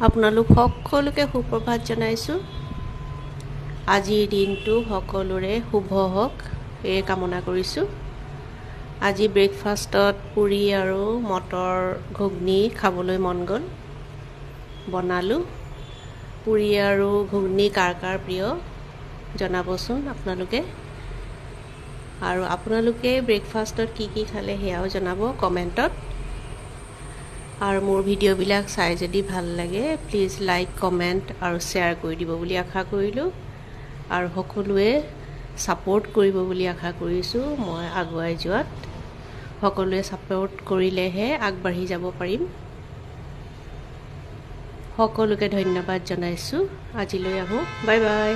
আপোনালোক সকলোকে সুপ্ৰভাত জনাইছোঁ। আজিৰ দিনটো সকলোৰে শুভ হওক এই কামনা কৰিছোঁ। আজি ব্ৰেকফাষ্টত পুৰি আৰু মটৰ ঘুগনি খাবলৈ মন গ'ল, বনালোঁ। পুৰি আৰু ঘুগনি কাৰ কাৰ প্ৰিয় জনাবচোন আপোনালোকে, আৰু আপোনালোকে ব্ৰেকফাষ্টত কি খালে সেয়াও জনাব কমেণ্টত। আৰু মোৰ ভিডিঅ'বিলাক চাই যদি ভাল লাগে প্লিজ লাইক কমেণ্ট আৰু শ্বেয়াৰ কৰি দিব বুলি আশা কৰিলোঁ, আৰু সকলোৱে ছাপোৰ্ট কৰিব বুলি আশা কৰিছোঁ। মই আগুৱাই যোৱাত সকলোৱে ছাপোৰ্ট কৰিলেহে আগবাঢ়ি যাব পাৰিম। সকলোকে ধন্যবাদ জনাইছোঁ। আজিলৈ আহোঁ, বাই বাই।